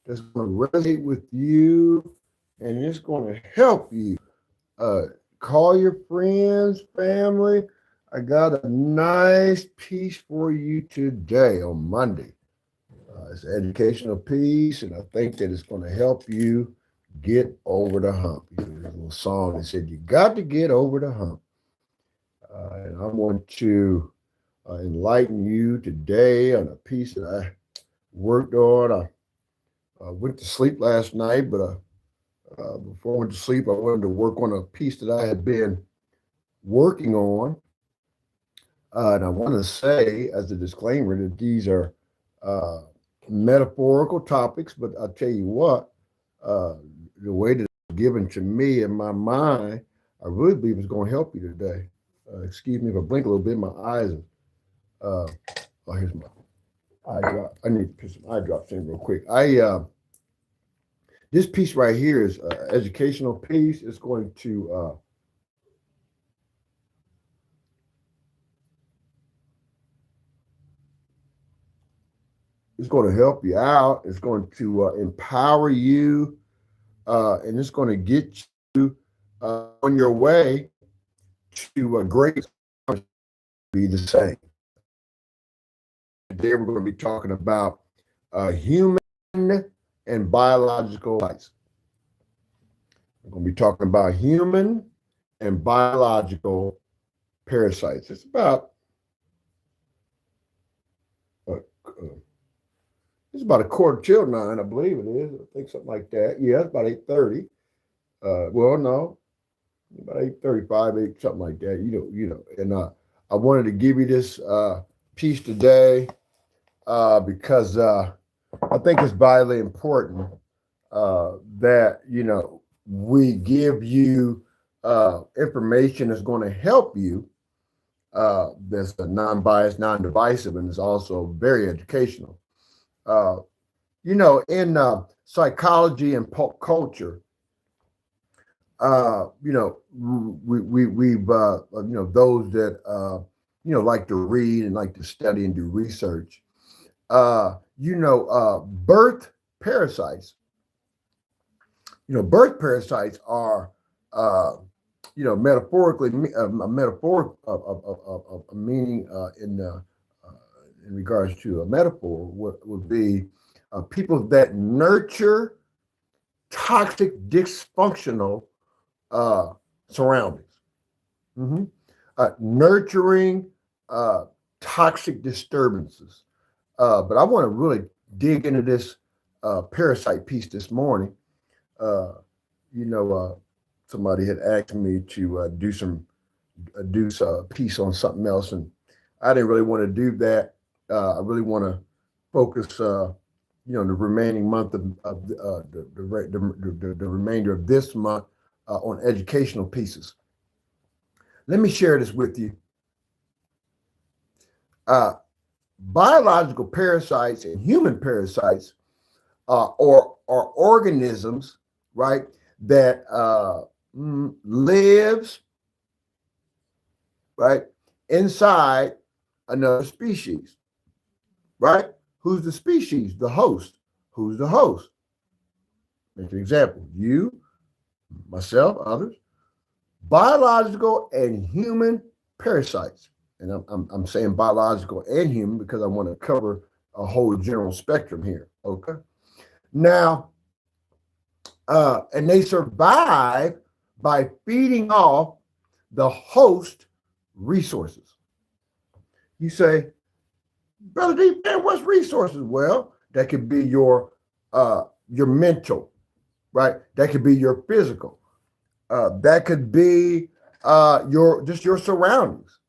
that's going to resonate with you and it's going to help you. Uh, Call your friends, family. I got a nice piece for you today on Monday. It's an educational piece, and I think that it's going to help you get over the hump. There's a little song that said, "You got to get over the hump." And I want to enlighten you today on a piece that I worked on. I went to sleep last night, but before I went to sleep, I wanted to work on a piece that I had been working on. And I want to say, as a disclaimer, that these are uh, metaphorical topics, but I'll tell you what, uh, the way that it's given to me in my mind, I really believe it's going to help you today. Excuse me if I blink a little bit, my eyes are, oh, here's my eye drop. I need to put some eye drops in real quick. This piece right here is an educational piece. It's going to help you out. It's going to empower you, and it's going to get you on your way to a great be the same. Today we're going to be talking about human and biological rights. We're going to be talking about human and biological parasites. It's about a quarter till 9, I believe it is. I think something like that. Yeah, it's about 8:30. Well, no, about 8:35, 8 something like that. And I wanted to give you this piece today because I think it's vitally important that we give you information that's going to help you. That's non-biased, non-divisive, and is also very educational. Uh, in psychology and pop culture, we've those that like to read and like to study and do research. Birth parasites. Birth parasites are metaphorically a metaphor of a meaning in regards to a metaphor would be people that nurture toxic, dysfunctional surroundings. Mm-hmm. Nurturing toxic disturbances. But I want to really dig into this parasite piece this morning. Uh, Somebody had asked me to do a piece on something else, and I didn't really want to do that. I really want to focus, the remaining month the remainder of this month on educational pieces. Let me share this with you. Biological parasites and human parasites are organisms, right, that lives right inside another species. Right? Who's the species? The host. Who's the host? Make an example. You, myself, others. Biological and human parasites. And I'm saying biological and human because I want to cover a whole general spectrum here. Okay. Now, and they survive by feeding off the host resources. You say, Brother D, man, what's resources? Well, that could be your mental, right? That could be your physical. That could be your surroundings.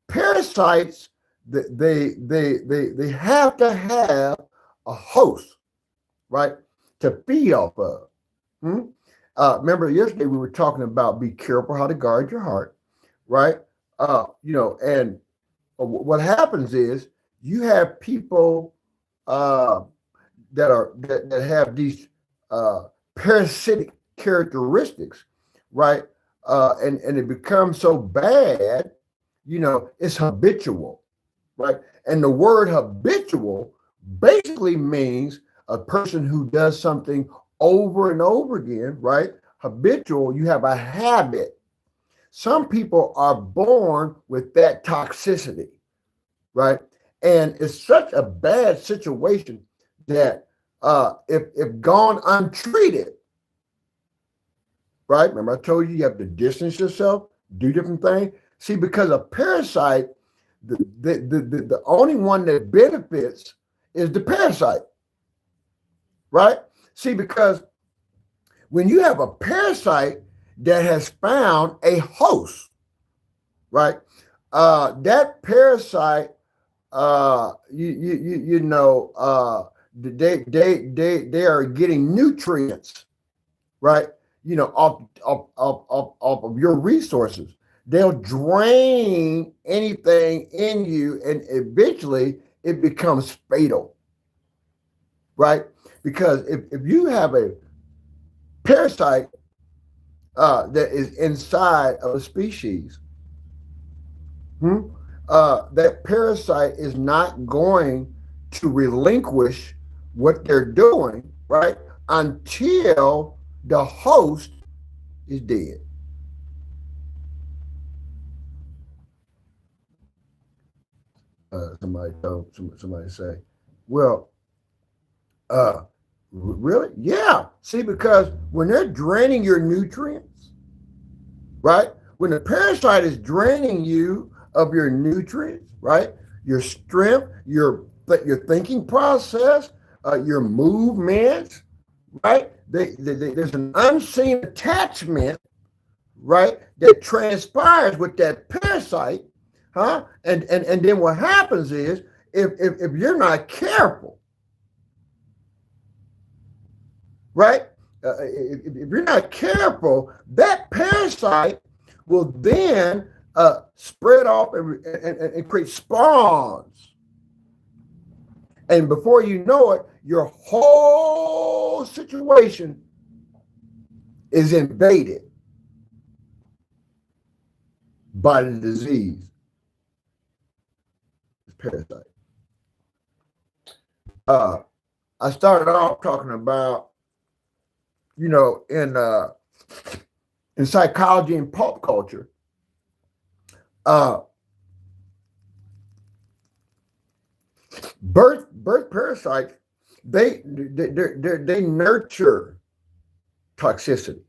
Parasites, they have to have a host, right, to feed off of. Remember yesterday we were talking about be careful how to guard your heart, right? And what happens is you have people that have these parasitic characteristics, right? And it becomes so bad, it's habitual, right? And the word habitual basically means a person who does something over and over again, right? Habitual, you have a habit. Some people are born with that toxicity, right? And it's such a bad situation that if gone untreated, right? Remember, I told you have to distance yourself, do different things. See, because a parasite, the only one that benefits is the parasite, right? See, because when you have a parasite that has found a host, right? That parasite, they are getting nutrients, right? Off of your resources. They'll drain anything in you, and eventually it becomes fatal, right? Because if you have a parasite that is inside of a species, that parasite is not going to relinquish what they're doing, right? Until the host is dead. Somebody say, well, really? Yeah. See, because when they're draining your nutrients, right? When the parasite is draining you of your nutrients, right? Your strength, your thinking process, your movements, right? There's an unseen attachment, right, that transpires with that parasite, huh? And then what happens is if you're not careful, right? If you're not careful, that parasite will then spread off and create spawns. And before you know it, your whole situation is invaded by the disease, this parasite. I started off talking about, in psychology and pop culture, birth parasites, they nurture toxicity.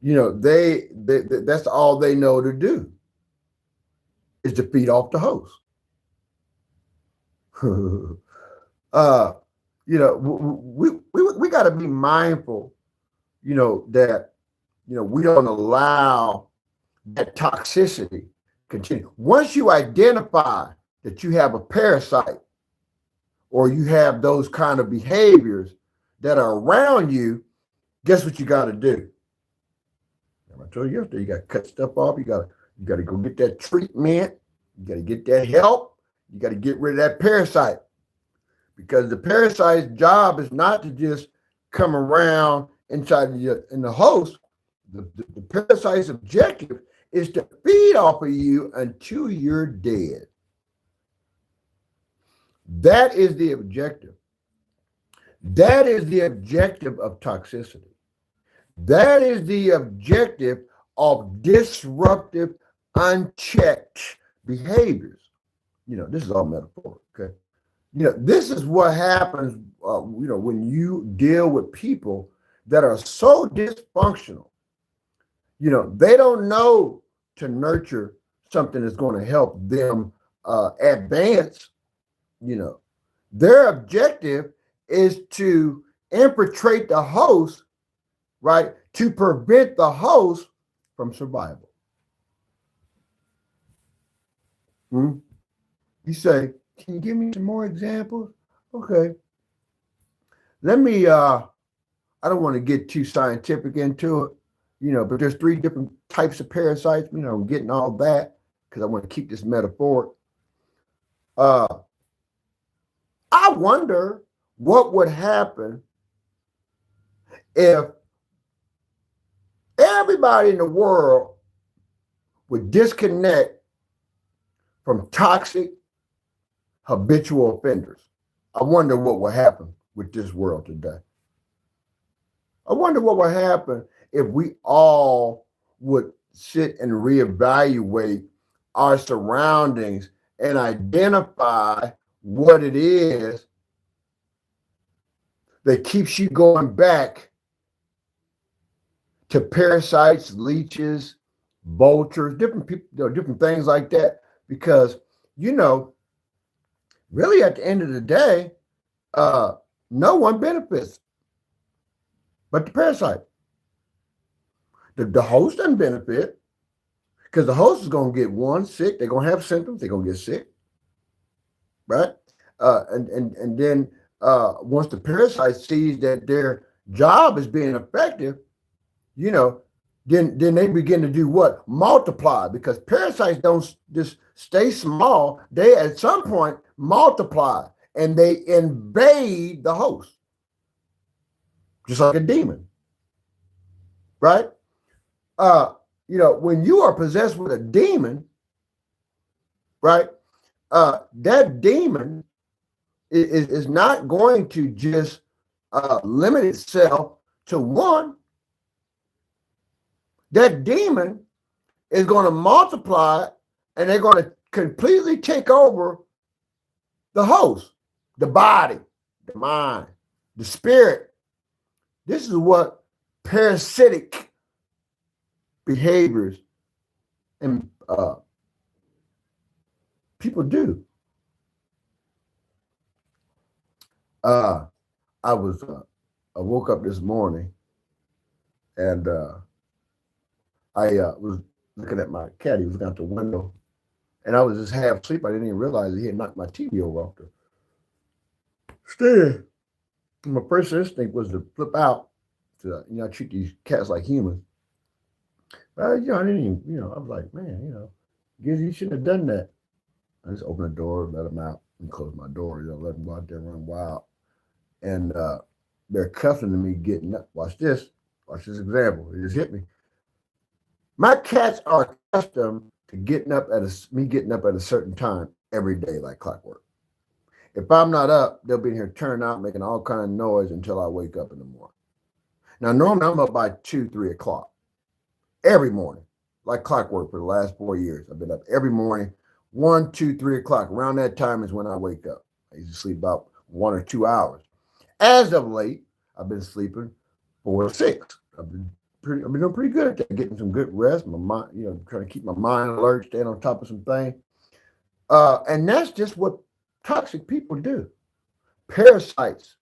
They that's all they know to do is to feed off the host. We got to be mindful, that we don't allow that toxicity continue. Once you identify that you have a parasite or you have those kind of behaviors that are around you, guess what you got to do? I told you yesterday, you got to cut stuff off. You got to go get that treatment. You got to get that help. You got to get rid of that parasite, because the parasite's job is not to just come around inside in the host. The parasite's objective is to feed off of you until you're dead. That is the objective. That is the objective of toxicity. That is the objective of disruptive, unchecked behaviors. This is all metaphor, okay? This is what happens, when you deal with people that are so dysfunctional. They don't know to nurture something that's going to help them advance. Their objective is to infiltrate the host, right, to prevent the host from survival. You say, can you give me some more examples? Okay. Let me, I don't want to get too scientific into it, but there's 3 different types of parasites, I'm getting all that because I want to keep this metaphoric. I wonder what would happen if everybody in the world would disconnect from toxic habitual offenders. I wonder what will happen with this world today. I wonder what would happen if we all would sit and reevaluate our surroundings and identify what it is that keeps you going back to parasites, leeches, vultures, different people, different things like that. Because, you know, really at the end of the day, uh, no one benefits but the parasite. The host doesn't benefit because the host is going to get one sick. They're going to have symptoms. They're going to get sick, right? And then once the parasite sees that their job is being effective, you know, then they begin to do what? Multiply, because parasites don't just stay small. They at some point multiply and they invade the host, just like a demon, right? You know, when you are possessed with a demon, right? That demon is not going to just limit itself to one. That demon is going to multiply and they're going to completely take over the host, the body, the mind, the spirit. This is what parasitic behaviors and people do. I woke up this morning and I was looking at my cat. He was out the window, and I was just half asleep. I didn't even realize he had knocked my TV over off the stand. My first instinct was to flip out. To I treat these cats like humans. But I didn't even. I was like, man, you shouldn't have done that. I just opened the door, let them out, and closed my door. Let them go out there and run wild. And they're cuffing to me getting up. Watch this. Watch this example. It just hit me. My cats are accustomed to getting up at a certain time every day, like clockwork. If I'm not up, they'll be in here turning out, making all kind of noise until I wake up in the morning. Now, normally I'm up by 2, 3 o'clock every morning, like clockwork for the last 4 years. I've been up every morning, 1, 2, 3 o'clock. Around that time is when I wake up. I used to sleep about 1 or 2 hours. As of late, I've been sleeping 4 or 6. I've been doing pretty good at that, getting some good rest. My mind, trying to keep my mind alert, staying on top of some things. And that's just what toxic people do. Parasites.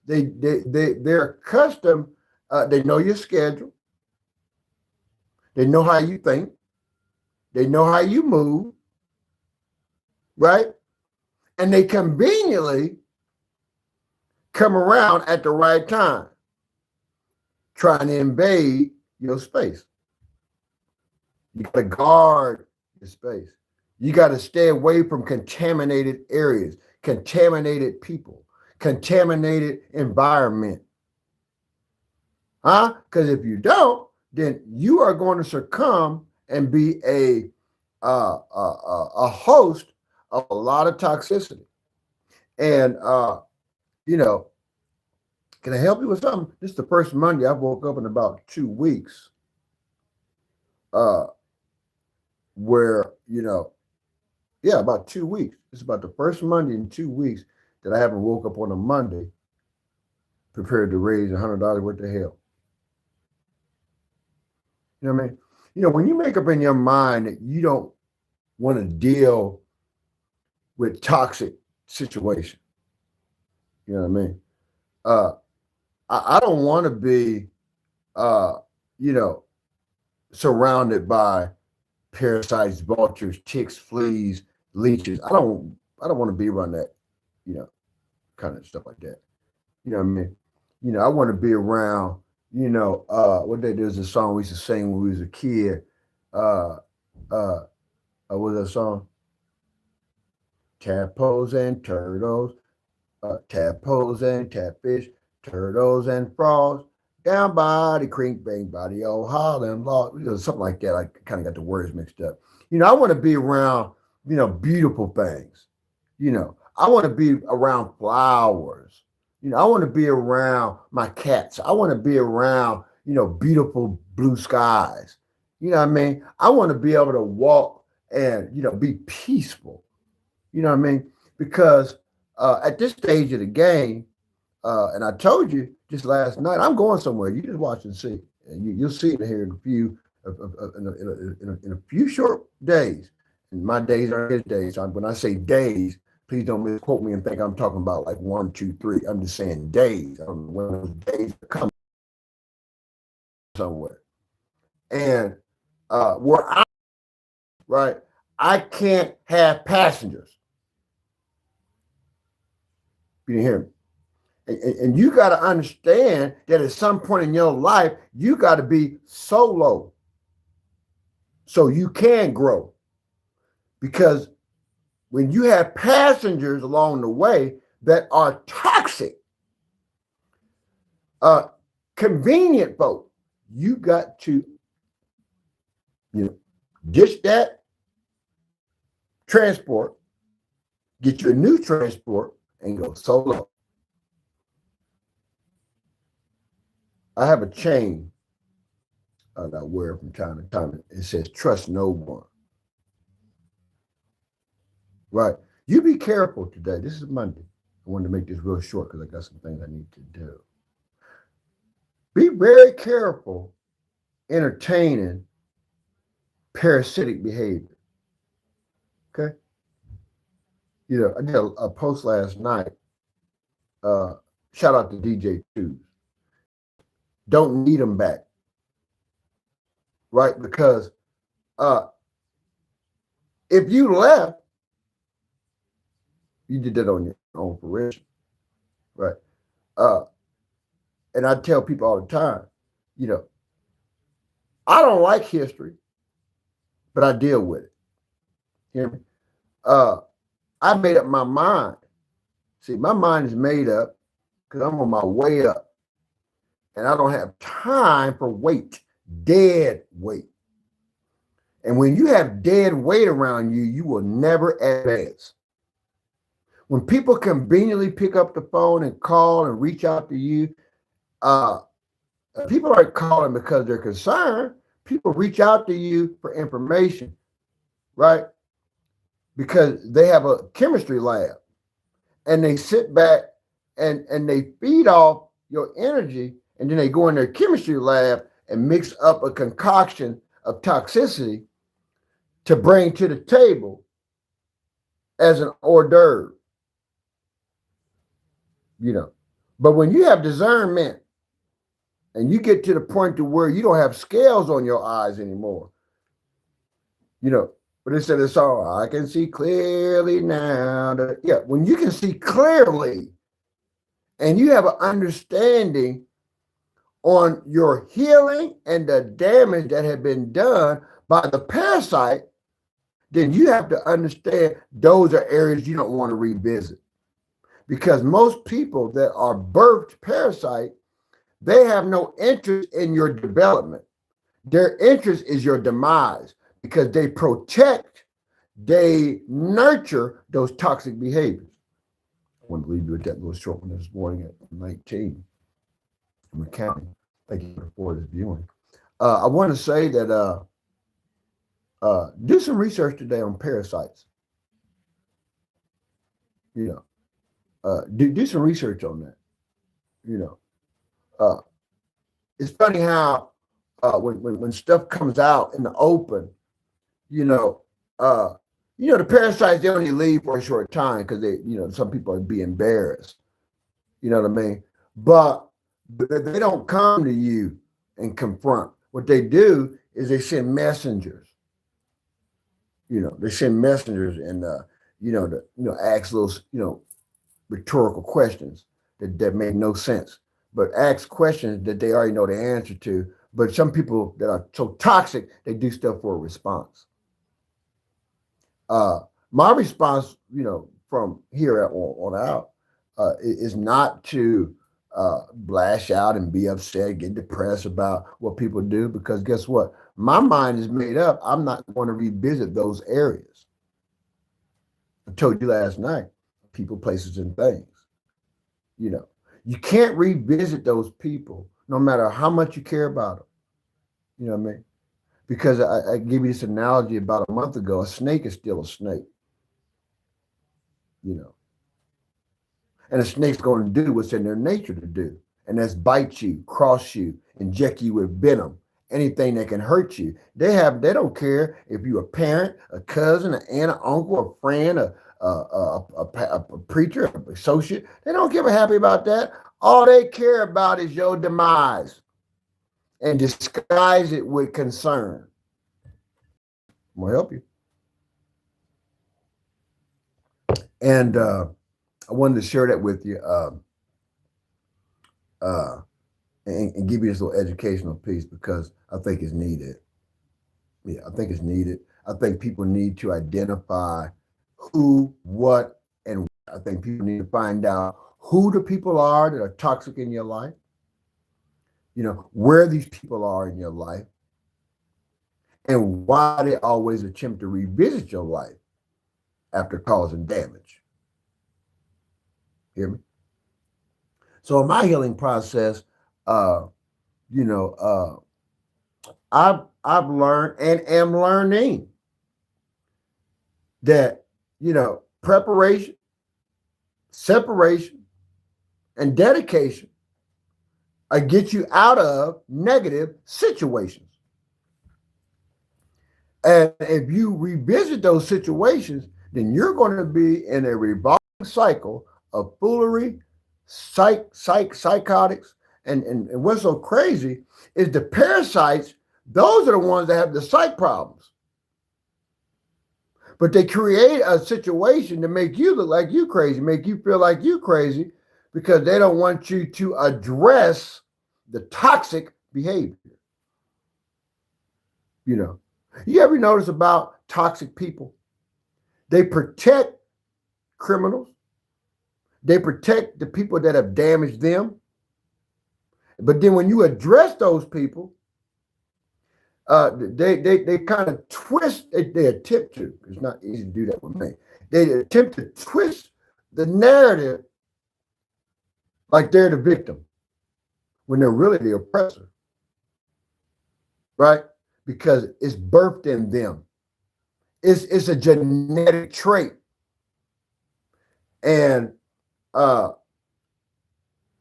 They're accustomed. They know your schedule. They know how you think. They know how you move, right? And they conveniently come around at the right time, trying to invade your space. You got to guard your space. You got to stay away from contaminated areas, contaminated people, contaminated environment. Because if you don't, then you are going to succumb and be a host of a lot of toxicity. And can I help you with something? This is the first Monday I've woke up in about 2 weeks. Where, about 2 weeks. It's about the first Monday in 2 weeks that I haven't woke up on a Monday prepared to raise $100 worth of hell. You know what I mean? When you make up in your mind that you don't want to deal with toxic situation, you know what I mean? I don't want to be, surrounded by parasites, vultures, ticks, fleas, leeches. I don't want to be around that, kind of stuff like that. You know what I mean? I want to be around, there's a song we used to sing when we was a kid. What was that song? Tadpoles and turtles, tadpoles and catfish, turtles and frogs, down by the creek bank by the old Holland log, something like that. I kind of got the words mixed up. I want to be around, beautiful things, I want to be around flowers. I want to be around my cats. I want to be around, beautiful blue skies. You know what I mean? I want to be able to walk and, be peaceful. You know what I mean? Because at this stage of the game, and I told you just last night, I'm going somewhere. You just watch and see. And you'll see it here in a few in a few short days. And my days are his days. So when I say days, please don't misquote me and think I'm talking about like 1, 2, 3. I'm just saying days. I don't know when those days come somewhere. And where I right, I can't have passengers. You didn't hear me. And you got to understand that at some point in your life, you got to be solo so you can grow. Because when you have passengers along the way that are toxic, convenient folk, you got to, ditch that transport, get you a new transport, and go solo. I have a chain that I wear from time to time. It says, trust no one. Right. You be careful today. This is Monday. I wanted to make this real short because I got some things I need to do. Be very careful entertaining parasitic behavior. Okay. I did a post last night. Shout out to DJ Twos. Don't need them back. Right? Because if you left, you did that on your own fruition. Right? And I tell people all the time, I don't like history, but I deal with it. You hear me? I made up my mind. See, my mind is made up because I'm on my way up. And I don't have time for weight, dead weight. And when you have dead weight around you, you will never advance. When people conveniently pick up the phone and call and reach out to you, people aren't calling because they're concerned. People reach out to you for information, right? Because they have a chemistry lab and they sit back and they feed off your energy, and then they go in their chemistry lab and mix up a concoction of toxicity to bring to the table as an hors d'oeuvre. But when you have discernment and you get to the point to where you don't have scales on your eyes anymore, but they said it's all I can see clearly now. When you can see clearly and you have an understanding on your healing and the damage that had been done by the parasite, then you have to understand those are areas you don't want to revisit. Because most people that are birthed parasite, they have no interest in your development. Their interest is your demise because they protect, they nurture those toxic behaviors. I want to leave you with that little short one this morning at 19. I'm counting. Thank you for this viewing. I want to say that do some research today on parasites. Do some research on that. It's funny how when stuff comes out in the open, the parasites, they only leave for a short time because some people would be embarrassed. You know what I mean? But they don't come to you and confront. What they do is they send messengers. They send messengers and ask little rhetorical questions that make no sense, but ask questions that they already know the answer to. But some people that are so toxic, they do stuff for a response. My response, from here on out, is not to lash out and be upset, get depressed about what people do, because guess what? My mind is made up. I'm not going to revisit those areas. I told you last night, people, places, and things. You know, you can't revisit those people no matter how much you care about them. You know what I mean? Because I gave you this analogy about a month ago. A snake is still a snake. You know, and a snake's going to do what's in their nature to do, and that's bite you, cross you, inject you with venom, anything that can hurt you. They don't care if you're a parent, a cousin, an aunt, an uncle, a friend, a preacher, an associate. They don't give a happy about that. All they care about is your demise and disguise it with concern. I'm gonna help you. And I wanted to share that with you and give you this little educational piece because I think it's needed. Yeah, I think it's needed. I think people need to identify who, what, and what. I think people need to find out who the people are that are toxic in your life, you know, where these people are in your life, and why they always attempt to revisit your life after causing damage. Hear me? So in my healing process, you know, I've learned and am learning that, you know, preparation, separation, and dedication get you out of negative situations. And if you revisit those situations, then you're going to be in a revolving cycle of foolery, psychotics, and what's so crazy is the parasites. Those are the ones that have the psych problems. But they create a situation to make you look like you crazy, make you feel like you crazy, because they don't want you to address the toxic behavior. You know, you ever notice about toxic people? They protect criminals. They protect the people that have damaged them. But then when you address those people, they kind of twist, they attempt to, it's not easy to do that with me. They attempt to twist the narrative like they're the victim when they're really the oppressor, right? Because it's birthed in them. It's a genetic trait. And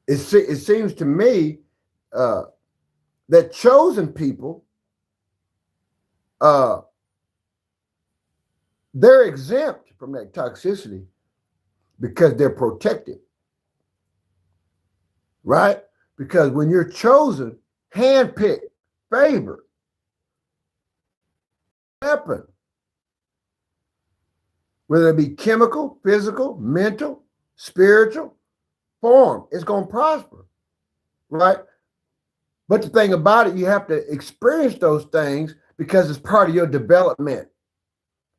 it seems to me that chosen people, they're exempt from that toxicity because they're protected, right? Because when you're chosen, handpicked, favored, weapon, whether it be chemical, physical, mental, spiritual form, it's going to prosper, right? But the thing about it, you have to experience those things because it's part of your development.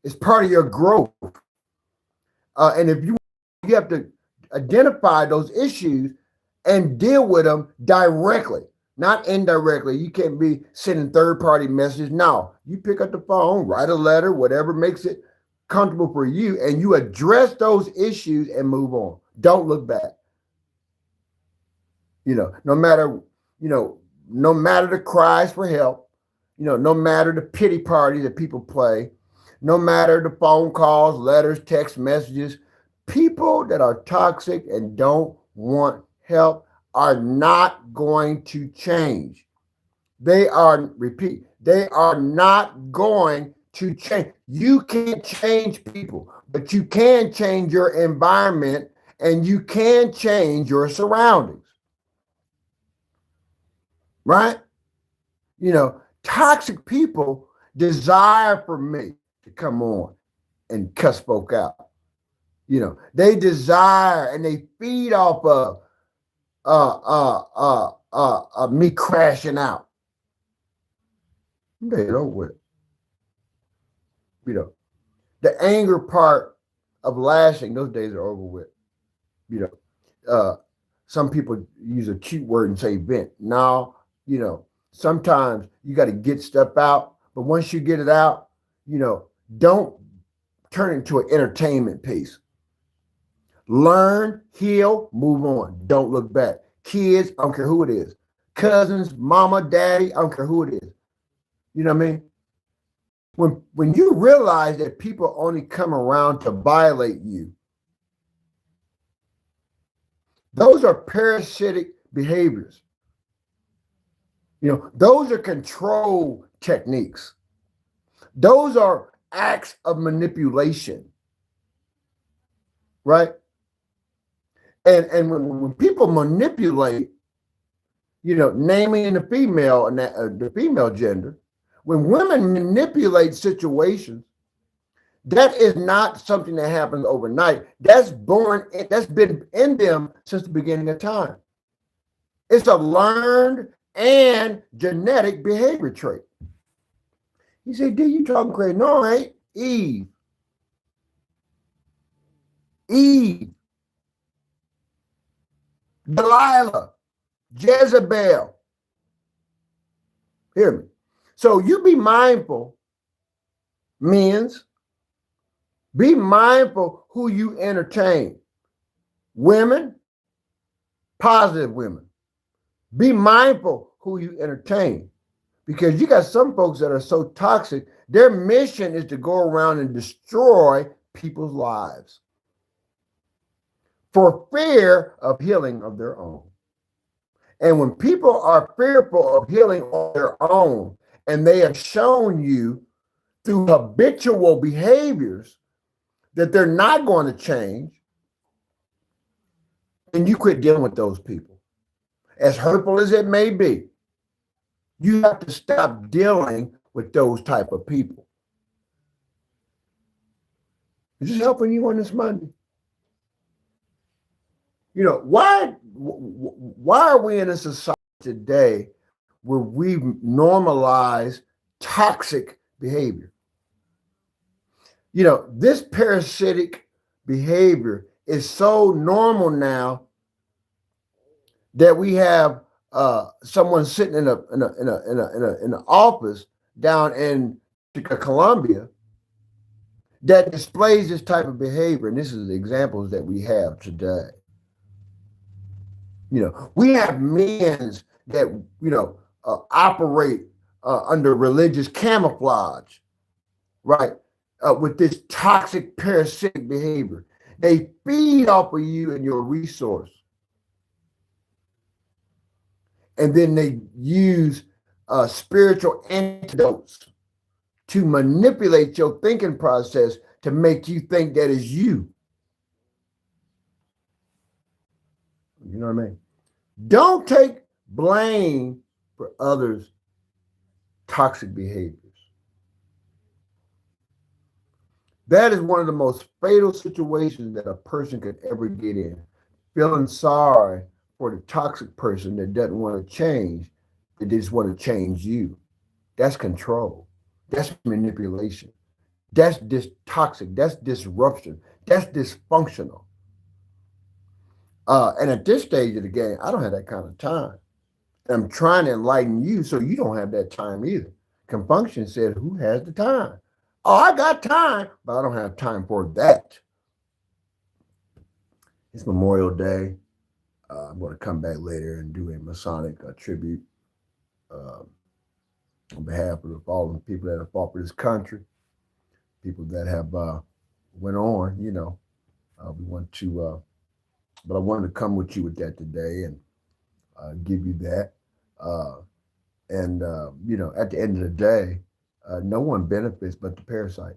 It's part of your growth. And if you have to identify those issues and deal with them directly, not indirectly. You can't be sending third-party messages. No, you pick up the phone, write a letter, whatever makes it comfortable for you, and you address those issues and move on. Don't look back. You know, no matter the cries for help, you know, no matter the pity party that people play, no matter the phone calls, letters, text messages, people that are toxic and don't want help are not going to change. They are not going to change. You can't change people, but you can change your environment and you can change your surroundings. Right? You know, toxic people desire for me to come on and cuss folk out. You know, they desire and they feed off of me crashing out. They don't with it. You know, the anger part of lashing, those days are over with. You know, some people use a cute word and say vent. Now, you know, sometimes you got to get stuff out, but once you get it out, you know, don't turn it into an entertainment piece. Learn, heal, move on. Don't look back. Kids, I don't care who it is. Cousins, mama, daddy, I don't care who it is. You know what I mean? When you realize that people only come around to violate you, those are parasitic behaviors. Those are control techniques. Those are acts of manipulation, right? And when people manipulate, naming the female and the female gender, when women manipulate situations, that is not something that happens overnight. That's been in them since the beginning of time. It's a learned and genetic behavior trait. You say, D, you talking crazy. No, I ain't. Eve, Delilah, Jezebel. Hear me. So you be mindful, men's. Be mindful who you entertain. Women, positive women. Be mindful who you entertain. Because you got some folks that are so toxic, their mission is to go around and destroy people's lives for fear of healing of their own. And when people are fearful of healing on their own, and they have shown you through habitual behaviors that they're not going to change, then you quit dealing with those people. As hurtful as it may be, you have to stop dealing with those type of people. Is this helping you on this Monday? Why are we in a society today where we normalize toxic behavior? This parasitic behavior is so normal now that we have someone sitting in an office down in Colombia that displays this type of behavior, and this is the examples that we have today. We have men that operate under religious camouflage, right? With this toxic parasitic behavior. They feed off of you and your resource. And then they use spiritual antidotes to manipulate your thinking process to make you think that is you. You know what I mean? Don't take blame for others' toxic behaviors. That is one of the most fatal situations that a person could ever get in. Feeling sorry for the toxic person that doesn't want to change, that just want to change you. That's control. That's manipulation. That's toxic. That's disruption. That's dysfunctional. And at this stage of the game, I don't have that kind of time. I'm trying to enlighten you so you don't have that time either. Confunction said, who has the time? Oh, I got time, but I don't have time for that. It's Memorial Day. I'm going to come back later and do a Masonic tribute on behalf of the fallen people that have fought for this country, people that have went on, we want to, but I wanted to come with you with that today and give you that. At the end of the day, no one benefits but the parasite.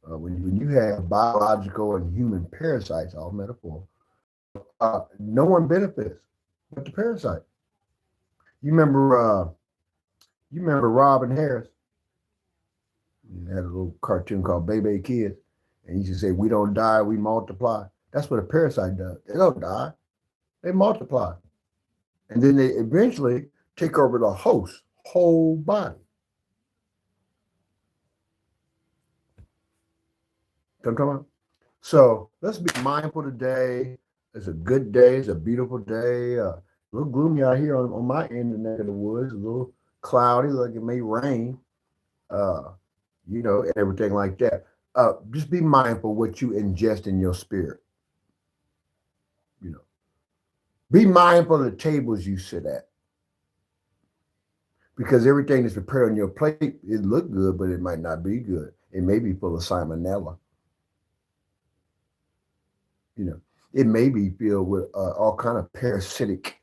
When you have biological and human parasites, all metaphor, no one benefits but the parasite. You remember Robin Harris? He had a little cartoon called Baby Kids, and he used to say, "We don't die, we multiply." That's what a parasite does. They don't die, they multiply, and then they eventually take over the host's whole body. I'm talking about? So let's be mindful today. It's a good day. It's a beautiful day. A little gloomy out here on my end of the neck of the woods. A little cloudy, like it may rain. And everything like that. just be mindful what you ingest in your spirit. You know, be mindful of the tables you sit at, because everything that's prepared on your plate, it look good, but it might not be good. It may be full of salmonella. You know, it may be filled with all kind of parasitic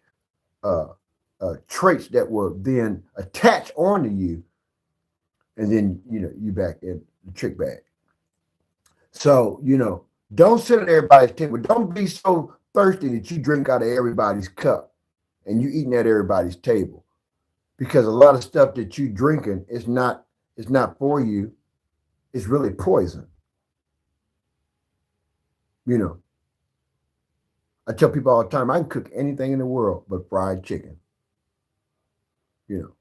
uh, traits that will then attach onto you, and then you back in the trick bag. So don't sit at everybody's table. Don't be so thirsty that you drink out of everybody's cup and you eating at everybody's table, because a lot of stuff that you drinking is not for you. It's really poison. You know, I tell people all the time, I can cook anything in the world but fried chicken. You know,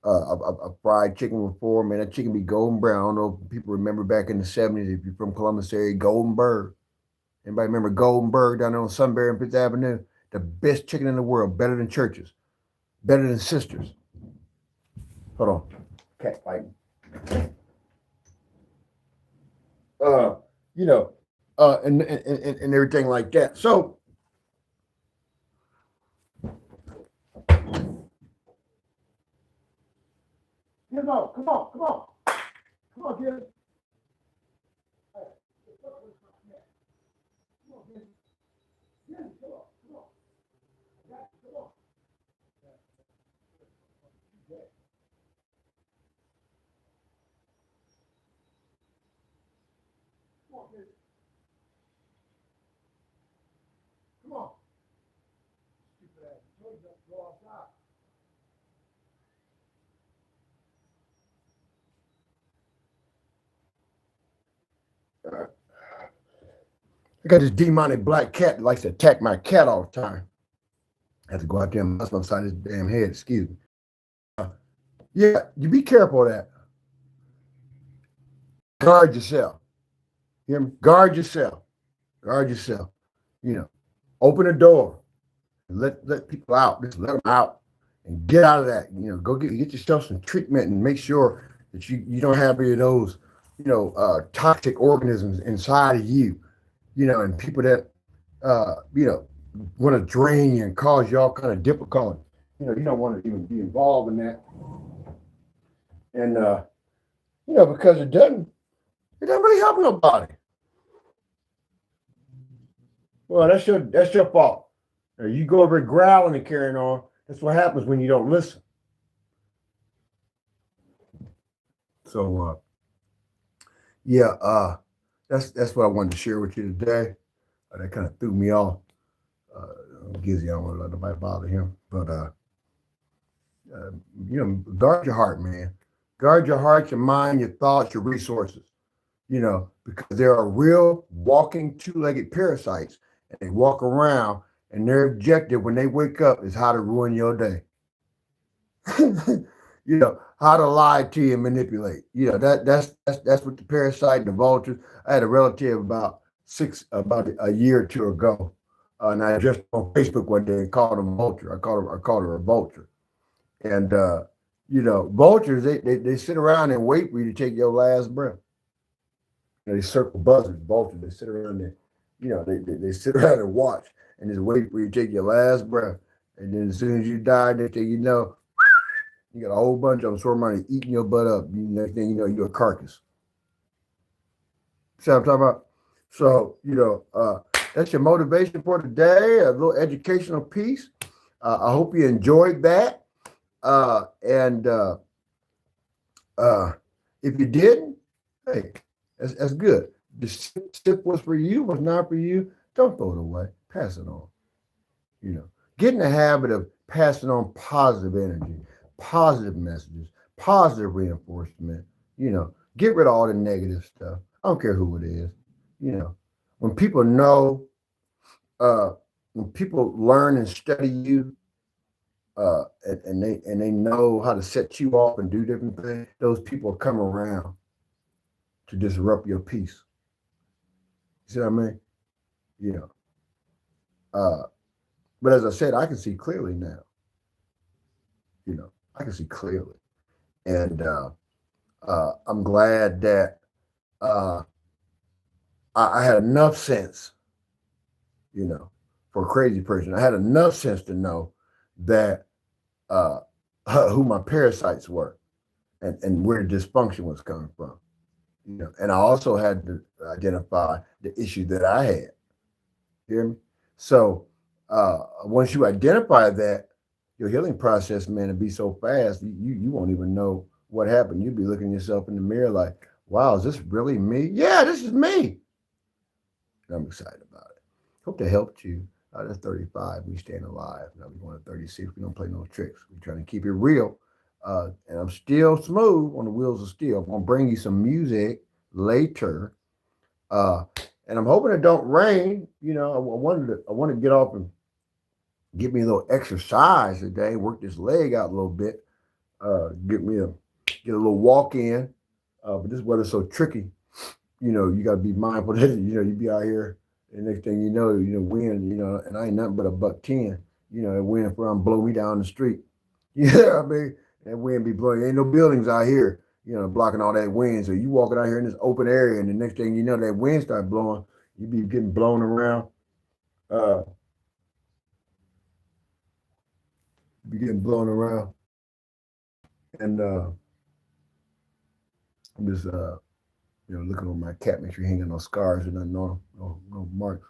a fried chicken before, man, that chicken be golden brown. I don't know if people remember back in the 70s, if you're from Columbus area, Golden Bird. Anybody remember Golden Bird down there on Sunbury and Fifth Avenue? The best chicken in the world, better than Church's, better than Sisters. Hold on. Cat fighting. Uh, you know, and everything like that. So, come on, kid. Come on. I got this demonic black cat that likes to attack my cat all the time. I have to go out there and bust him upside his damn head. Excuse me. Yeah, you be careful of that. Guard yourself. You hear me? Guard yourself. Guard yourself. Open the door. Let people out. Just let them out and get out of that. Go get yourself some treatment and make sure that you don't have any of those, toxic organisms inside of you. And people that want to drain you and cause you all kind of difficulty. You don't want to even be involved in that. And because it doesn't really help nobody. Well, that's your fault. You go over growling and carrying on. That's what happens when you don't listen. So that's what I wanted to share with you today. That kind of threw me off. Gizzy, I don't want to let nobody bother him, but guard your heart, man. Guard your heart, your mind, your thoughts, your resources. Because there are real walking two-legged parasites, and they walk around, and their objective when they wake up is how to ruin your day. How to lie to you and manipulate. That's what the parasite and the vultures. I had a relative about a year or two ago, and I just on Facebook one day and called him a vulture. I called her a vulture, and vultures they sit around and wait for you to take your last breath. They circle buzzards, vultures. They sit around there, they sit around and watch and just wait for you to take your last breath. And then as soon as you die, next thing you know, you got a whole bunch of them swarming around eating your butt up. Next thing you know, you're a carcass. See what I'm talking about? So, that's your motivation for today, a little educational piece. I hope you enjoyed that. And if you didn't, hey, that's good. The sip was for you, was not for you. Don't throw it away. Pass it on. Get in the habit of passing on positive energy, positive messages, positive reinforcement. Get rid of all the negative stuff. I don't care who it is. When people know, when people learn and study you, and they know how to set you off and do different things, those people come around to disrupt your peace. You see what I mean? But as I said, I can see clearly now. I can see clearly, and I'm glad that uh, I had enough sense, you know, for a crazy person. I had enough sense to know that uh, who my parasites were and where dysfunction was coming from. You know, and I also had to identify the issue that I had. You hear me? So once you identify that, your healing process, man, will be so fast you won't even know what happened. You'll be looking yourself in the mirror like, wow, is this really me? Yeah, this is me. And I'm excited about it. Hope that helped you. That's 35. We staying alive. Now we going to 36. We don't play no tricks. We're trying to keep it real. And I'm still smooth on the wheels of steel. I'm gonna bring you some music later. Uh, and I'm hoping it don't rain. You know, I want to get off and get me a little exercise today. Work this leg out a little bit. Get a little walk in. But this weather's so tricky. You know, you got to be mindful that you be out here, and next thing wind. And I ain't nothing but a buck 10. That wind from blow me down the street. Yeah, I mean, that wind be blowing. Ain't no buildings out here, blocking all that wind. So you walking out here in this open area, and the next thing you know, that wind start blowing. You be getting blown around. Uh, be getting blown around, and I'm just looking on my cat, make sure he ain't got no scars or nothing, no marks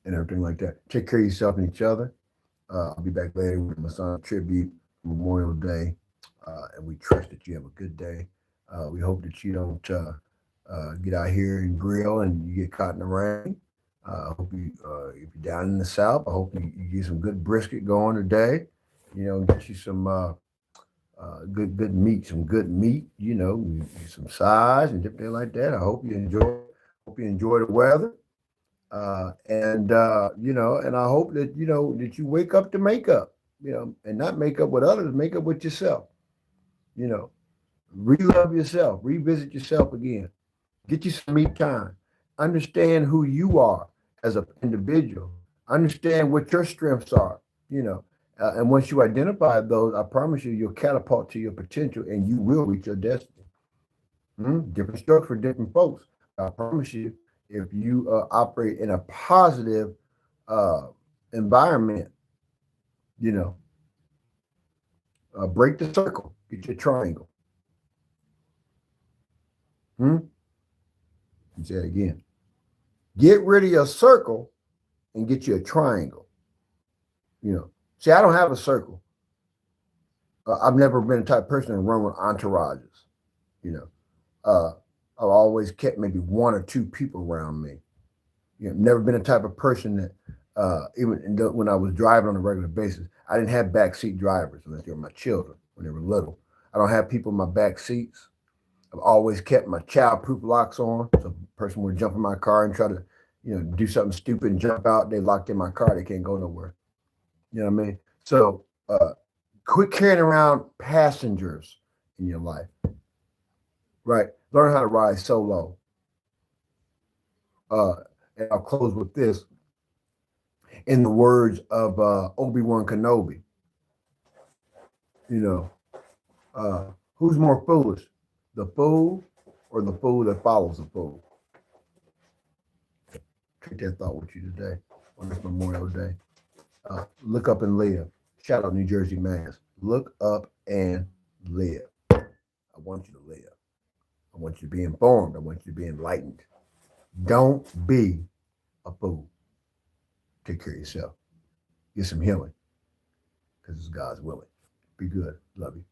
and everything like that. Take care of yourself and each other. I'll be back later with my son tribute Memorial Day, and we trust that you have a good day. We hope that you don't get out here and grill and you get caught in the rain. I hope if you're down in the South, I hope you get some good brisket going today. Get you some good meat, some good meat. Some size and different things like that. I hope you enjoy. Hope you enjoy the weather. And I hope that that you wake up to make up, and not make up with others, make up with yourself. You know, Relove yourself, revisit yourself again, get you some me time, understand who you are as an individual, understand what your strengths are. You know, and once you identify those, I promise you, you'll catapult to your potential, and you will reach your destiny. Different strokes for different folks. I promise you, if you operate in a positive uh, environment, you know, break the circle, get your triangle. Hmm? Say it again. Get rid of your circle and get you a triangle. See, I don't have a circle. I've never been the type of person to run with entourages. You know, I've always kept maybe one or two people around me. Never been the type of person that when I was driving on a regular basis, I didn't have backseat drivers unless they were my children when they were little. I don't have people in my back seats. I've always kept my child-proof locks on. So a person would jump in my car and try to, do something stupid and jump out. They locked in my car. They can't go nowhere. You know what I mean? So quit carrying around passengers in your life. Right? Learn how to ride solo. Uh, and I'll close with this. In the words of Obi-Wan Kenobi, you know, who's more foolish, the fool or the fool that follows the fool? Take that thought with you today on this Memorial Day. Look up and live. Shout out New Jersey Mass. Look up and live. I want you to live. I want you to be informed. I want you to be enlightened. Don't be a fool. Take care of yourself. Get some healing because it's God's willing. Be good. Love you.